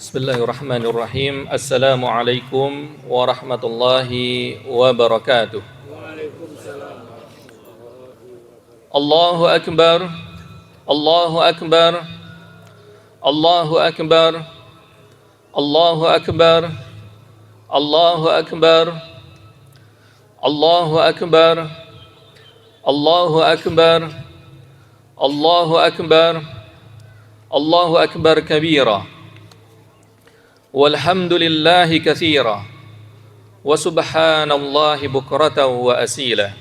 Bismillahirrahmanirrahim. Assalamualaikum warahmatullahi wabarakatuh. Allahu Akbar. Allahu Akbar. Allahu Akbar. Allahu Akbar. Allahu Akbar. Allahu Akbar. Allahu Akbar. Allahu Akbar. Allahu Akbar kabira. Walhamdulillahi katsira wa subhanallahi bukratan wa asila.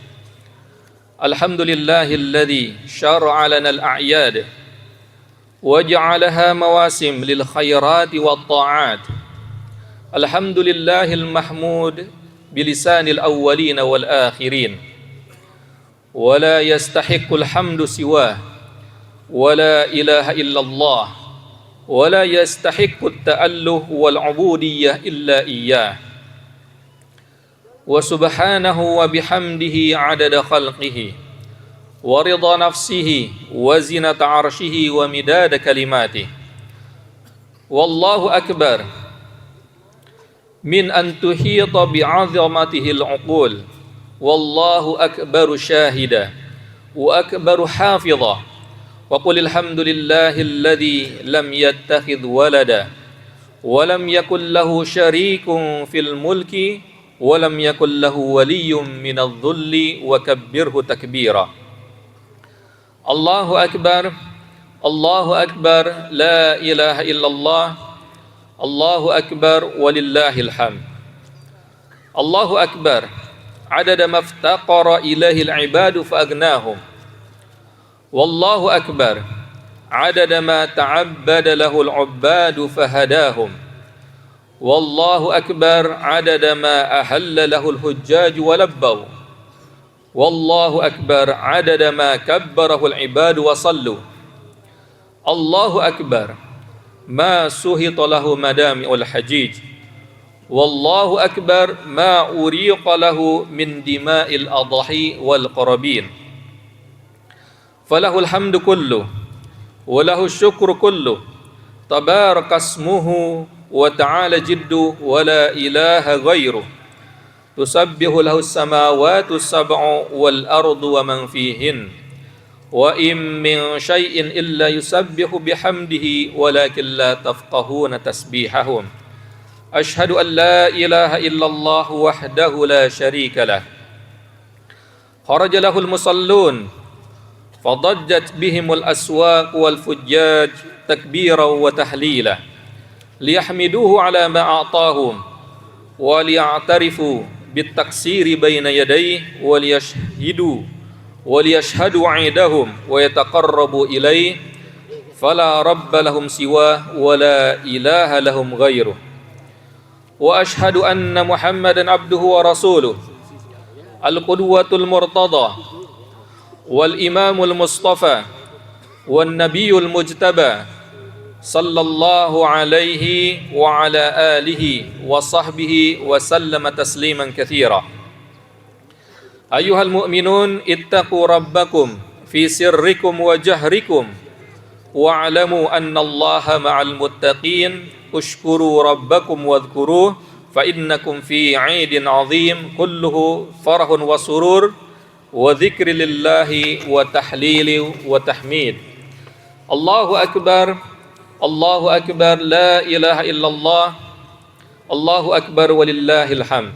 Alhamdulillahilladzi syara'a lana al-a'yad wa ja'alaha mawasim lil khairati wat ta'at. Alhamdulillahil mahmud bilisanil awwalin wal akhirin. Wa la yastahiqqul hamdu siwah wa la ilaha illallah. ولا يستحق التأله والعبودية إلا إياه وسبحانه وبحمده عدد خلقه ورضا نفسه وزنة عرشه ومداد كلماته والله أكبر من أن تحيط بعظمته العقول والله أكبر شاهدا وأكبر حافظا وقل الحمد لله الذي لم يتخذ ولدا ولم يكن له شريك في الملك ولم يكن له ولي من الذل وكبره تكبيرا. الله أكبر. الله أكبر. لا إله إلا الله. الله أكبر ولله الحمد. الله أكبر عدد ما افتقر إليه العباد فأغناهم. Wallahu akbar adada ma ta'abbada lahul ubbadu fahadahum. Wallahu akbar adada ma ahalla lahul hujjaj walabbaw. Wallahu akbar adada ma kabbarahul ibadu wa sallu. Allahu akbar ma suhita lahu madami'ul hajij. Wallahu akbar ma uriqa lahu min dima'il adhahi wal qarabin. Falahul hamdu kullu wa lahu syukru kullu tabaraka ismuhu wa ta'ala jiddu wa la ilaha ghairuh tusabbihu lahu as-samawati as-sab'u wal ardu wa man fihin wa in min syai'in illa yusabbihu bihamdihi walakin la tafqahuna tasbihahum. Ashhadu an la ilaha illallah wahdahu la syarika lah. Kharaja lahul musallun فضجت بهم الأسواق والفجاج تكبيرا وتحليلا ليحمدوه على ما أعطاهم وليعترفوا بالتقصير بين يديه وليشهدوا عيدهم ويتقربوا إليه فلا رب لهم سواه ولا إله لهم غيره وأشهد أن محمدا عبده ورسوله القدوة المرتضى والإمام المصطفى والنبي المجتبى صلى الله عليه وعلى آله وصحبه وسلم تسليما كثيرا. أيها المؤمنون اتقوا ربكم في سركم وجهركم واعلموا أن الله مع المتقين اشكروا ربكم واذكروه فإنكم في عيد عظيم كله فرح وسرور wa dzikri lillahi wa tahlili wa tahmid. Allahu akbar. Allahu akbar. La ilaha illallah. Allahu akbar walillahil hamd.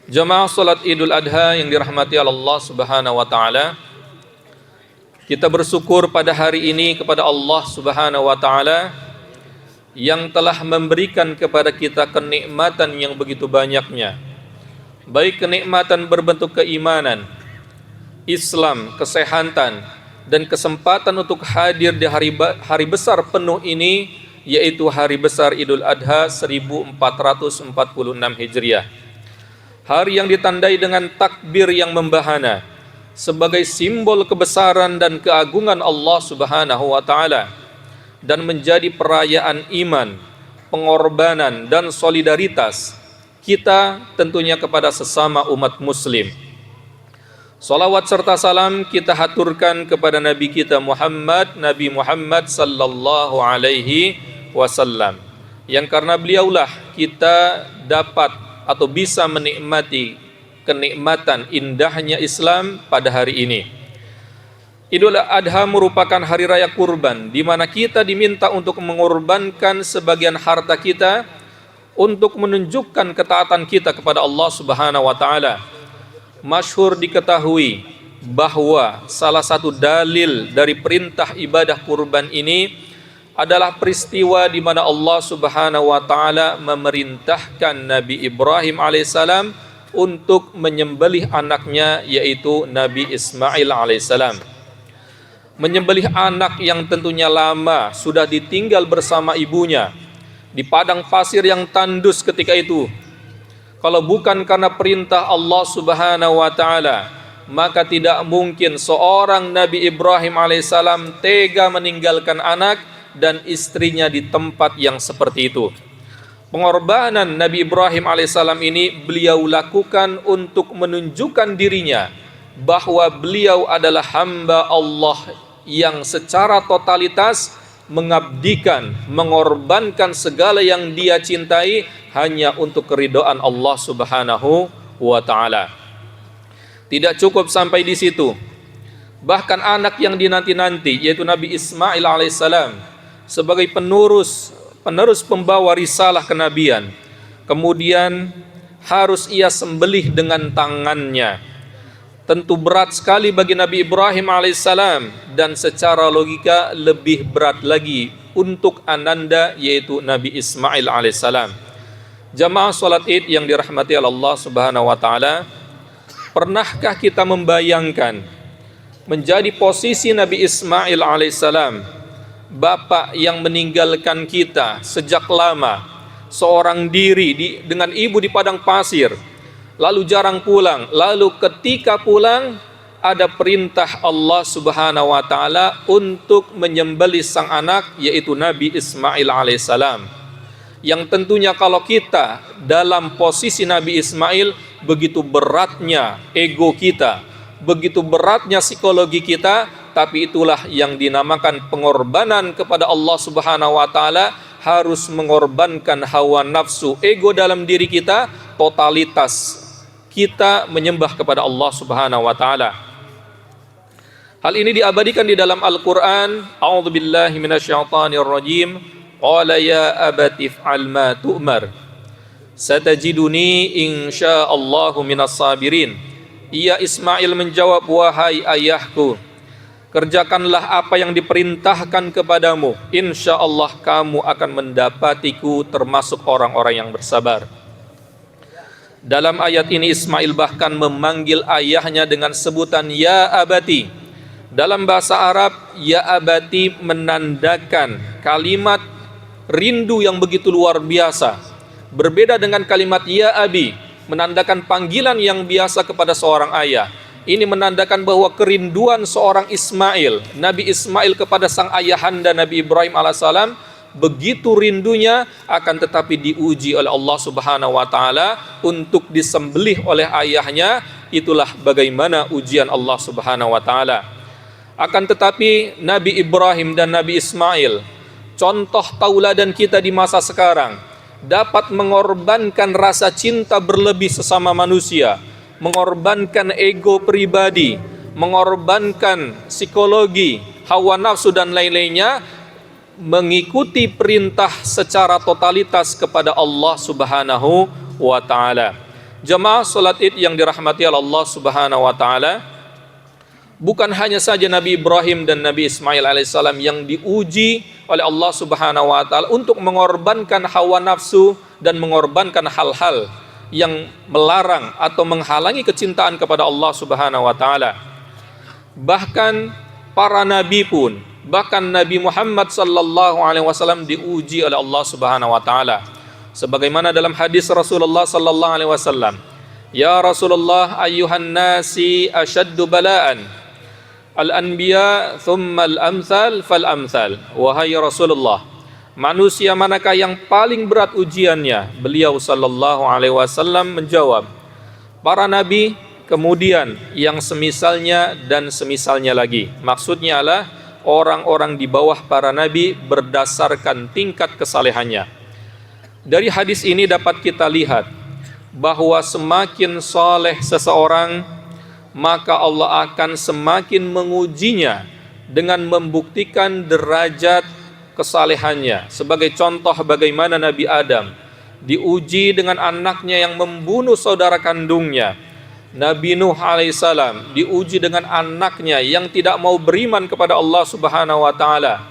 Jamaah salat Idul Adha yang dirahmati Allah Subhanahu wa taala. Kita bersyukur pada hari ini kepada Allah Subhanahu wa taala yang telah memberikan kepada kita kenikmatan yang begitu banyaknya. Baik kenikmatan berbentuk keimanan, Islam, kesehatan, dan kesempatan untuk hadir di hari besar penuh ini, yaitu hari besar Idul Adha 1446 Hijriah. Hari yang ditandai dengan takbir yang membahana sebagai simbol kebesaran dan keagungan Allah Subhanahu wa taala dan menjadi perayaan iman, pengorbanan dan solidaritas kita tentunya kepada sesama umat muslim. Salawat serta salam kita haturkan kepada Nabi kita Nabi Muhammad sallallahu alaihi wasallam, yang karena beliaulah kita dapat atau bisa menikmati kenikmatan indahnya Islam pada hari ini. Idul Adha merupakan hari raya kurban, di mana kita diminta untuk mengorbankan sebagian harta kita untuk menunjukkan ketaatan kita kepada Allah Subhanahu wa taala. Masyhur diketahui bahwa salah satu dalil dari perintah ibadah kurban ini adalah peristiwa di mana Allah Subhanahu wa taala memerintahkan Nabi Ibrahim alaihissalam untuk menyembelih anaknya, yaitu Nabi Ismail alaihissalam. Menyembelih anak yang tentunya lama sudah ditinggal bersama ibunya di padang pasir yang tandus ketika itu. Kalau bukan karena perintah Allah Subhanahu wa taala, maka tidak mungkin seorang Nabi Ibrahim alaihissalam tega meninggalkan anak dan istrinya di tempat yang seperti itu. Pengorbanan Nabi Ibrahim alaihissalam ini beliau lakukan untuk menunjukkan dirinya bahwa beliau adalah hamba Allah yang secara totalitas mengabdikan, mengorbankan segala yang dia cintai hanya untuk keridhaan Allah Subhanahu wa taala. Tidak cukup sampai di situ. Bahkan anak yang dinanti-nanti, yaitu Nabi Ismail alaihissalam, sebagai penerus pembawa risalah kenabian, kemudian harus ia sembelih dengan tangannya. Tentu berat sekali bagi Nabi Ibrahim alaihissalam, dan secara logika lebih berat lagi untuk ananda, yaitu Nabi Ismail alaihissalam. Jamaah salat Id yang dirahmati Allah Subhanahu wa taala, pernahkah kita membayangkan menjadi posisi Nabi Ismail alaihissalam, bapak yang meninggalkan kita sejak lama, seorang diri dengan ibu di padang pasir, lalu jarang pulang, lalu ketika pulang ada perintah Allah Subhanahu wa taala untuk menyembelih sang anak, yaitu Nabi Ismail alaihissalam. Yang tentunya kalau kita dalam posisi Nabi Ismail, begitu beratnya ego kita, begitu beratnya psikologi kita, tapi itulah yang dinamakan pengorbanan kepada Allah Subhanahu wa taala, harus mengorbankan hawa nafsu, ego dalam diri kita, totalitas kita menyembah kepada Allah Subhanahu wa taala. Hal ini diabadikan di dalam Al-Qur'an. A'udzubillahi minasyaitonir rajim. Qala ya abati if'al ma tu'mar. Satajiduni insyaallahu minas sabirin. Ia Ismail menjawab, wahai ayahku, kerjakanlah apa yang diperintahkan kepadamu, insyaallah kamu akan mendapatiku termasuk orang-orang yang bersabar. Dalam ayat ini Ismail bahkan memanggil ayahnya dengan sebutan ya abati. Dalam bahasa Arab, ya abati menandakan kalimat rindu yang begitu luar biasa. Berbeda dengan kalimat ya abi, menandakan panggilan yang biasa kepada seorang ayah. Ini menandakan bahwa kerinduan seorang Ismail, Nabi Ismail kepada sang ayahanda Nabi Ibrahim alaihissalam begitu rindunya, akan tetapi diuji oleh Allah Subhanahu wa taala untuk disembelih oleh ayahnya. Itulah bagaimana ujian Allah Subhanahu wa taala. Akan tetapi Nabi Ibrahim dan Nabi Ismail, contoh tauladan kita di masa sekarang, dapat mengorbankan rasa cinta berlebih sesama manusia, mengorbankan ego pribadi, mengorbankan psikologi, hawa nafsu dan lain-lainnya, mengikuti perintah secara totalitas kepada Allah Subhanahu wa taala. Jemaah salat Id yang dirahmati Allah Subhanahu wa taala, bukan hanya saja Nabi Ibrahim dan Nabi Ismail alaihissalam yang diuji oleh Allah Subhanahu wa taala untuk mengorbankan hawa nafsu dan mengorbankan hal-hal yang melarang atau menghalangi kecintaan kepada Allah Subhanahu wa taala. Bahkan para nabi pun, bahkan Nabi Muhammad sallallahu alaihi wasallam diuji oleh Allah Subhanahu wa taala. Sebagaimana dalam hadis Rasulullah sallallahu alaihi wasallam, ya Rasulullah ayyuhan nasi asyaddu bala'an al-anbiya thumma al-amthal fal-amthal. Wahai Rasulullah, manusia manakah yang paling berat ujiannya? Beliau sallallahu alaihi wasallam menjawab, para nabi, kemudian yang semisalnya dan semisalnya lagi. Maksudnya adalah orang-orang di bawah para nabi berdasarkan tingkat kesalehannya. Dari hadis ini dapat kita lihat bahwa semakin soleh seseorang, maka Allah akan semakin mengujinya dengan membuktikan derajat kesalehannya. Sebagai contoh bagaimana Nabi Adam diuji dengan anaknya yang membunuh saudara kandungnya. Nabi Nuh alaihissalam diuji dengan anaknya yang tidak mau beriman kepada Allah subhanahu wa ta'ala.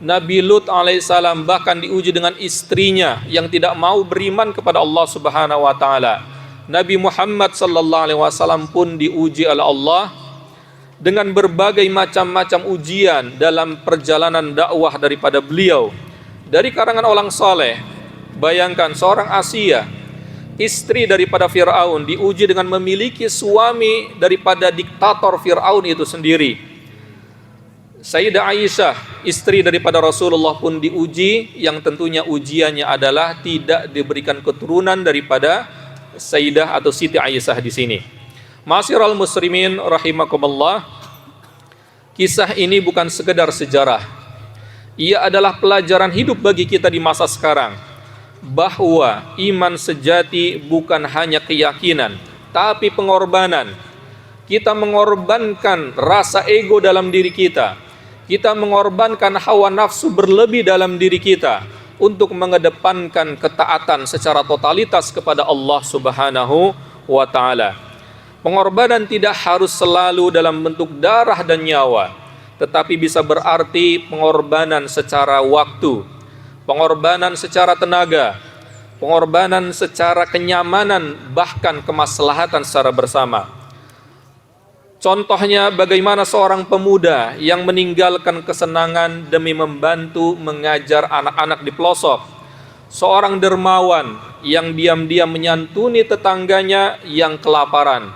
Nabi Lut alaihissalam bahkan diuji dengan istrinya yang tidak mau beriman kepada Allah subhanahu wa ta'ala. Nabi Muhammad sallallahu alaihi wasallam pun diuji oleh Allah dengan berbagai macam-macam ujian dalam perjalanan dakwah daripada beliau. Dari karangan orang saleh, bayangkan seorang Asia, istri daripada Fir'aun, diuji dengan memiliki suami daripada diktator Fir'aun itu sendiri. Sayyidah Aisyah, istri daripada Rasulullah pun diuji, yang tentunya ujiannya adalah tidak diberikan keturunan daripada Sayyidah atau Siti Aisyah di sini. Ma'asyiral muslimin rahimakumullah, kisah ini bukan sekedar sejarah. Ia adalah pelajaran hidup bagi kita di masa sekarang, bahwa iman sejati bukan hanya keyakinan, tapi pengorbanan. Kita mengorbankan rasa ego dalam diri kita. Kita mengorbankan hawa nafsu berlebih dalam diri kita untuk mengedepankan ketaatan secara totalitas kepada Allah subhanahu wa ta'ala. Pengorbanan tidak harus selalu dalam bentuk darah dan nyawa, tetapi bisa berarti pengorbanan secara waktu, pengorbanan secara tenaga, pengorbanan secara kenyamanan, bahkan kemaslahatan secara bersama. Contohnya bagaimana seorang pemuda yang meninggalkan kesenangan demi membantu mengajar anak-anak di pelosok. Seorang dermawan yang diam-diam menyantuni tetangganya yang kelaparan.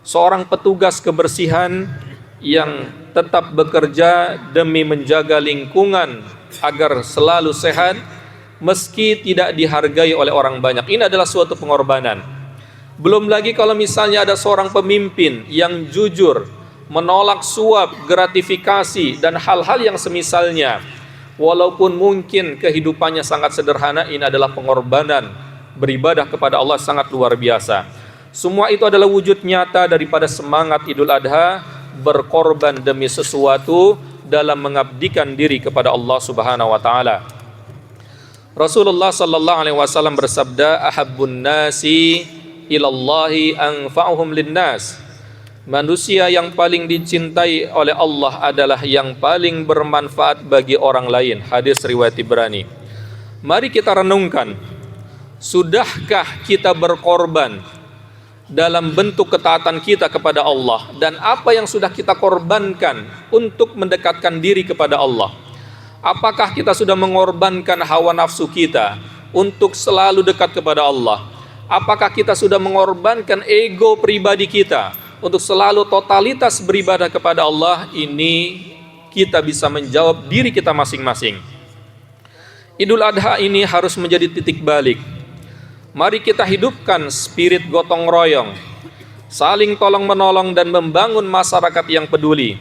Seorang petugas kebersihan yang tetap bekerja demi menjaga lingkungan agar selalu sehat meski tidak dihargai oleh orang banyak. Ini adalah suatu pengorbanan. Belum lagi kalau misalnya ada seorang pemimpin yang jujur, menolak suap, gratifikasi, dan hal-hal yang semisalnya. Walaupun mungkin kehidupannya sangat sederhana, ini adalah pengorbanan beribadah kepada Allah sangat luar biasa. Semua itu adalah wujud nyata daripada semangat Idul Adha, berkorban demi sesuatu dalam mengabdikan diri kepada Allah subhanahu wa ta'ala. Rasulullah sallallahu alaihi wasallam bersabda, ahabbun nasi ilallahi anfa'uhum linnas. Manusia yang paling dicintai oleh Allah adalah yang paling bermanfaat bagi orang lain. Hadis riwayat Ibrani. Mari kita renungkan, sudahkah kita berkorban dalam bentuk ketaatan kita kepada Allah, dan apa yang sudah kita korbankan untuk mendekatkan diri kepada Allah? Apakah kita sudah mengorbankan hawa nafsu kita untuk selalu dekat kepada Allah? Apakah kita sudah mengorbankan ego pribadi kita untuk selalu totalitas beribadah kepada Allah? Ini kita bisa menjawab diri kita masing-masing. Idul Adha ini harus menjadi titik balik. Mari kita hidupkan spirit gotong royong, saling tolong menolong dan membangun masyarakat yang peduli.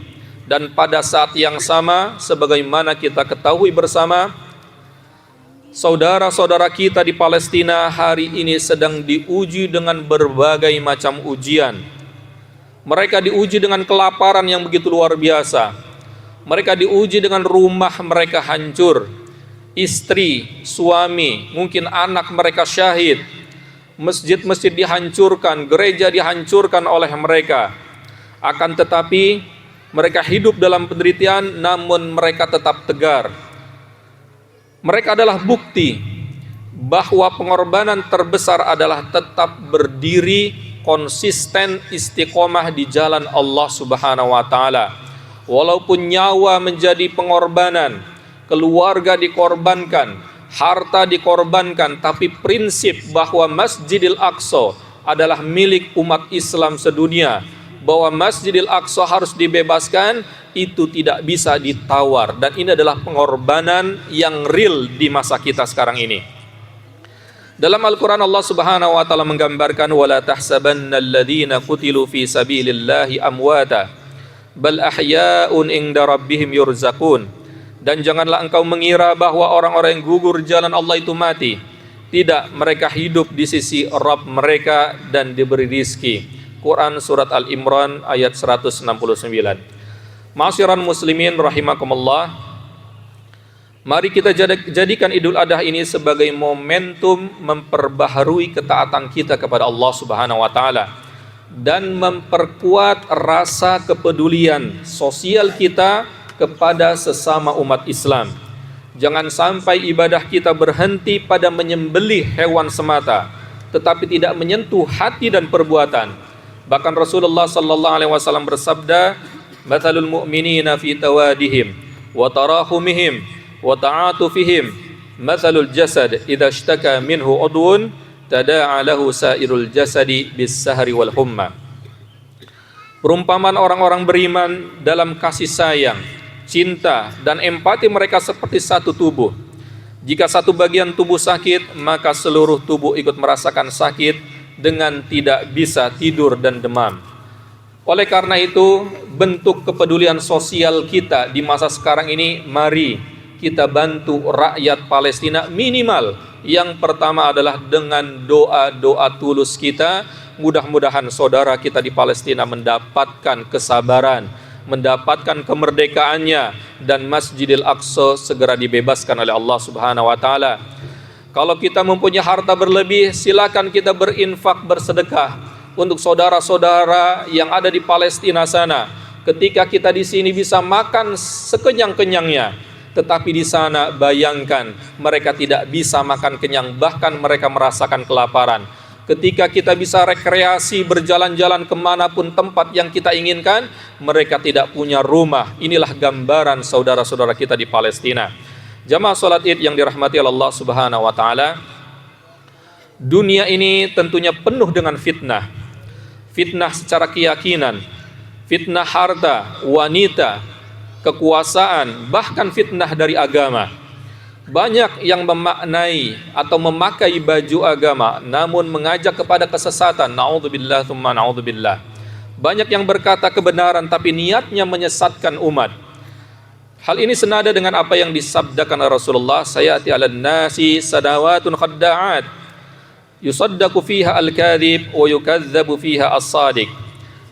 Dan pada saat yang sama, sebagaimana kita ketahui bersama, saudara-saudara kita di Palestina hari ini sedang diuji dengan berbagai macam ujian. Mereka diuji dengan kelaparan yang begitu luar biasa. Mereka diuji dengan rumah mereka hancur, istri, suami, mungkin anak mereka syahid. Masjid-masjid dihancurkan, gereja dihancurkan oleh mereka. Akan tetapi mereka hidup dalam penderitaan, namun mereka tetap tegar. Mereka adalah bukti bahwa pengorbanan terbesar adalah tetap berdiri konsisten istiqomah di jalan Allah subhanahu wa ta'ala. Walaupun nyawa menjadi pengorbanan, keluarga dikorbankan, harta dikorbankan, tapi prinsip bahwa Masjidil Aqsa adalah milik umat Islam sedunia, bahwa Masjidil Aqsa harus dibebaskan, itu tidak bisa ditawar. Dan ini adalah pengorbanan yang real di masa kita sekarang ini. Dalam Al-Quran Allah subhanahu wa ta'ala menggambarkan, وَلَا تَحْسَبَنَّ الَّذِينَ قُتِلُوا فِي سَبِيلِ اللَّهِ أَمْوَاتًا bal ahya'un inda rabbihim yurzaqun. Dan janganlah engkau mengira bahwa orang-orang yang gugur jalan Allah itu mati. Tidak, mereka hidup di sisi Rabb mereka dan diberi rizki. Quran Surat Al-Imran ayat 169. Ma'asyiral muslimin rahimakumullah, mari kita jadikan Idul Adha ini sebagai momentum memperbaharui ketaatan kita kepada Allah Subhanahu wa taala dan memperkuat rasa kepedulian sosial kita kepada sesama umat Islam. Jangan sampai ibadah kita berhenti pada menyembelih hewan semata, tetapi tidak menyentuh hati dan perbuatan. Bahkan Rasulullah sallallahu alaihi wasallam bersabda, "Matsalul mu'minina fi tawadihim wa tarahumihim wa ta'atufihim matsalul jasad idza ishtaka minhu udwun tada'a lahu sairul jasadi bis-sahri wal humma." Perumpamaan orang-orang beriman dalam kasih sayang, cinta, dan empati mereka seperti satu tubuh. Jika satu bagian tubuh sakit, maka seluruh tubuh ikut merasakan sakit dengan tidak bisa tidur dan demam. Oleh karena itu, bentuk kepedulian sosial kita di masa sekarang ini, mari kita bantu rakyat Palestina minimal. Yang pertama adalah dengan doa-doa tulus kita. Mudah-mudahan saudara kita di Palestina mendapatkan kesabaran, mendapatkan kemerdekaannya, dan Masjidil Aqsa segera dibebaskan oleh Allah Subhanahu wa taala. Kalau kita mempunyai harta berlebih, silakan kita berinfak, bersedekah untuk saudara-saudara yang ada di Palestina sana. Ketika kita di sini bisa makan sekenyang-kenyangnya, tetapi di sana bayangkan mereka tidak bisa makan kenyang, bahkan mereka merasakan kelaparan. Ketika kita bisa rekreasi, berjalan-jalan kemanapun tempat yang kita inginkan, mereka tidak punya rumah. Inilah gambaran saudara-saudara kita di Palestina. Jamaah salat Id yang dirahmati Allah Subhanahu wa taala, dunia ini tentunya penuh dengan fitnah. Fitnah secara keyakinan, fitnah harta, wanita, kekuasaan, bahkan fitnah dari agama. Banyak yang memaknai atau memakai baju agama namun mengajak kepada kesesatan. Na'udzubillah tsumma na'udzubillah. Banyak yang berkata kebenaran tapi niatnya menyesatkan umat. Hal ini senada dengan apa yang disabdakan Rasulullah, sayati 'alan nasi sadawatun khadda'at yusaddaqu fiha al-kadhib wa yukadzdzabu fiha as-shadiq.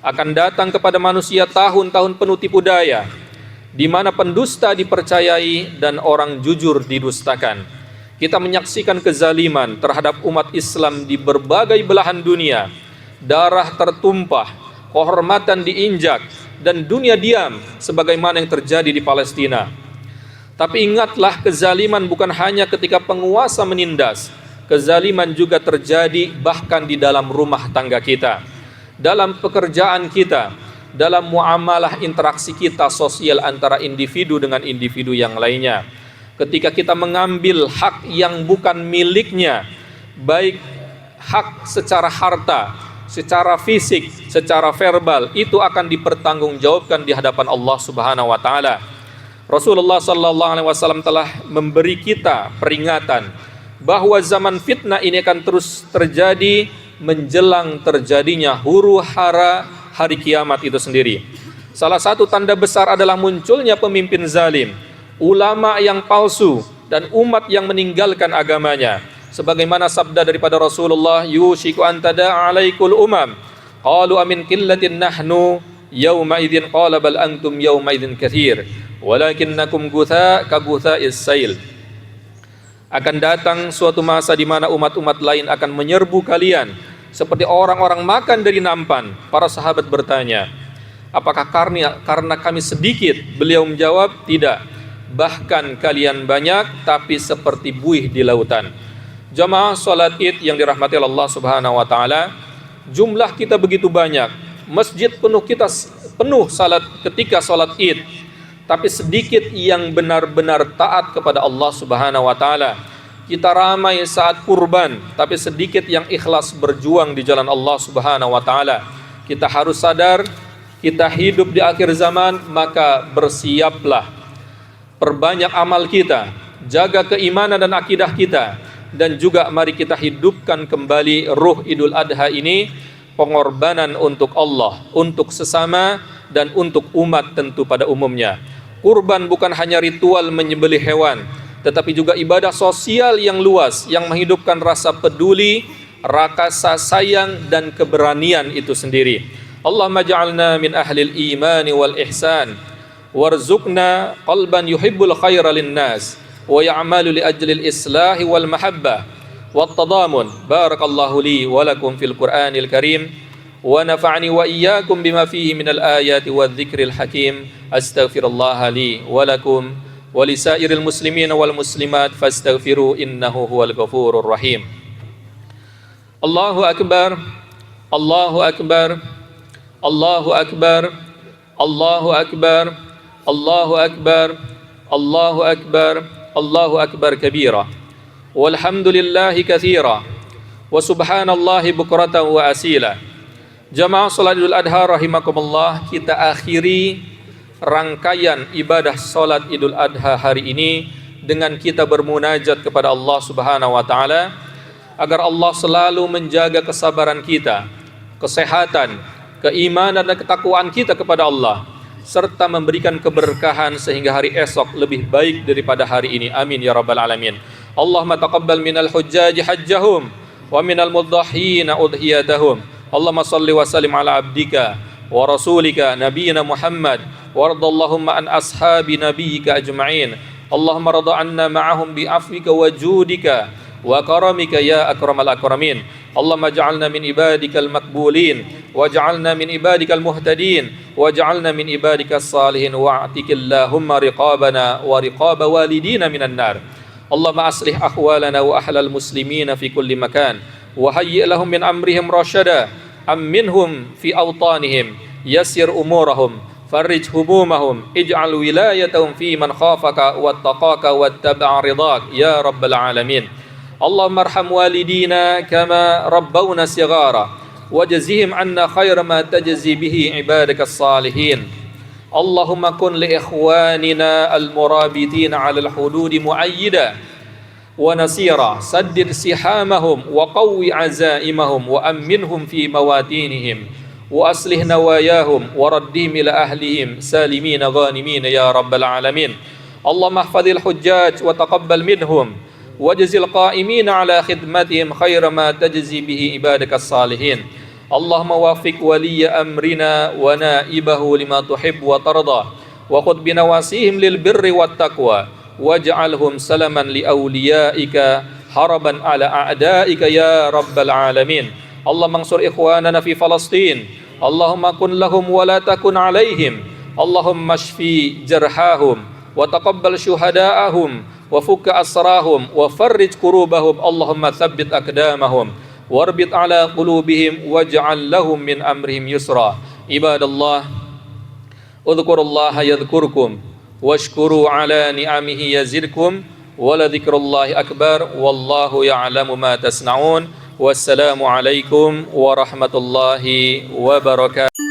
Akan datang kepada manusia tahun-tahun penuh tipu daya, di mana pendusta dipercayai dan orang jujur didustakan. Kita menyaksikan kezaliman terhadap umat Islam di berbagai belahan dunia. Darah tertumpah, kehormatan diinjak, dan dunia diam sebagaimana yang terjadi di Palestina. Tapi ingatlah, kezaliman bukan hanya ketika penguasa menindas. Kezaliman juga terjadi bahkan di dalam rumah tangga kita, dalam pekerjaan kita, dalam muamalah interaksi kita sosial antara individu dengan individu yang lainnya. Ketika kita mengambil hak yang bukan miliknya, baik hak secara harta, secara fisik, secara verbal, itu akan dipertanggungjawabkan di hadapan Allah Subhanahu wa taala. Rasulullah sallallahu alaihi wasallam telah memberi kita peringatan bahwa zaman fitnah ini akan terus terjadi menjelang terjadinya huru-hara hari kiamat itu sendiri. Salah satu tanda besar adalah munculnya pemimpin zalim, ulama yang palsu, dan umat yang meninggalkan agamanya. Sebagaimana sabda daripada Rasulullah, yushiku an tada'a alaikul umam qalu amin qillatin nahnu yawma idzin qala bal antum yawma idzin katsir walakinnakum gutha ka gutha'is sail. Akan datang suatu masa di mana umat-umat lain akan menyerbu kalian seperti orang-orang makan dari nampan. Para sahabat bertanya, apakah karena kami sedikit? Beliau menjawab, tidak. Bahkan kalian banyak, tapi seperti buih di lautan. Jamaah salat Id yang dirahmati Allah Subhanahu wa taala, jumlah kita begitu banyak. Masjid penuh salat ketika salat Id, tapi sedikit yang benar-benar taat kepada Allah Subhanahu wa taala. Kita ramai saat kurban, tapi sedikit yang ikhlas berjuang di jalan Allah Subhanahu wa taala. Kita harus sadar, kita hidup di akhir zaman, maka bersiaplah. Perbanyak amal kita, jaga keimanan dan akidah kita, dan juga mari kita hidupkan kembali ruh Idul Adha ini, pengorbanan untuk Allah, untuk sesama, dan untuk umat tentu pada umumnya. Kurban bukan hanya ritual menyembelih hewan, tetapi juga ibadah sosial yang luas yang menghidupkan rasa peduli, rasa sayang dan keberanian itu sendiri. Allahumma ja'alna min ahlil imani wal ihsan warzuqna qalban yuhibbul khaira linnas wa ya'malu li ajlil islahi wal mahabbah wat tadamun. Barakallahu li wa lakum fil Qur'anil Karim wa nafa'ani wa iyyakum bima fihi minal ayati wadh-dhikril hakim. Astaghfirullah li wa lakum wa lisairil muslimin wal muslimat fastaghfiru innahu huwal ghafurur rahim. Allahu akbar, Allahu akbar, Allahu akbar, Allahu akbar, Allahu akbar, Allahu akbar, Allahu akbar kabira. Walhamdulillahi katsira. Wa subhanallahi bukratan wa asila. Jamaah salat Idul Adha rahimakumullah, kita akhiri rangkaian ibadah salat Idul Adha hari ini dengan kita bermunajat kepada Allah Subhanahu wa taala agar Allah selalu menjaga kesabaran kita, kesehatan, keimanan dan ketakwaan kita kepada Allah, serta memberikan keberkahan sehingga hari esok lebih baik daripada hari ini. Amin ya rabbal alamin. Allahumma taqabbal minal hujjaji hajjahum wa minal mudhahhina udhiyatahum. Allahumma salli wa sallim ala abdika wa rasulika nabiyyina Muhammad wardallahumma an ashabi nabiyyika ajma'in. Allahumma radha anna ma'ahum bi afwika wa judika wa karamika ya akramal akramin. Allahumma ja'alna min ibadikal makbulin waj'alna min ibadikal muhtadin waj'alna min ibadikas salihin wa'tikillahumma riqabana wa riqaba walidina minan nar. Allahumma aslih ahwalana wa ahlal muslimina fi kulli makan wa hayyi' lahum min amrihim rasyada amminhum fi awtanihim yassir umurahum farrij humumahum ij'al wilayatahum fi man khafaka wattaqaka wattaba'a ridak ya rabbal alamin. Allahumma arham walidina kama rabbawna sighara wajzihim anna khayra ma tajzi bihi ibadakas salihin. Allahumma kun li ikhwanina al-murabitin 'ala al-hudud mu'ayyida wa nasira saddid sihamahum wa qawwi 'azaimahum wa amminhum fi mawatinihim wa aslih nawayahum wa raddihim ila ahlihim salimina ghanimina ya rabbal alamin. Allahumma ihfazil hujjaj wa taqabbal minhum wajzil qa'imina ala khidmatihim khayra ma tajzi bihi ibadakas salihin. Allahumma wafiq waliya amrina wa naibahu lima tuhibbu wa tarda wa khudh binawasihim lil birri wat taqwa waj'alhum salaman li awliyaika haraban ala a'daika ya rabbal alamin. Allahumma ansur ikhwanana fi Falastin. Allahumma kun lahum wa la takun alaihim. Allahumma shfi jarhahum wa taqabbal syuhada'ahum wa fukka asrahum wa farrij kurubahum. Allahumma thabbit aqdamahum warbit ala qulubihim waj'al lahum min amrihim yusra. Ibadallah, udhkurullaha yadhkurkum washkuru ala ni'amihi yazidkum wa la dzikrullahi akbar wallahu ya'lamu ma tasna'un. Wassalamu alaikum warahmatullahi wabarakatuh.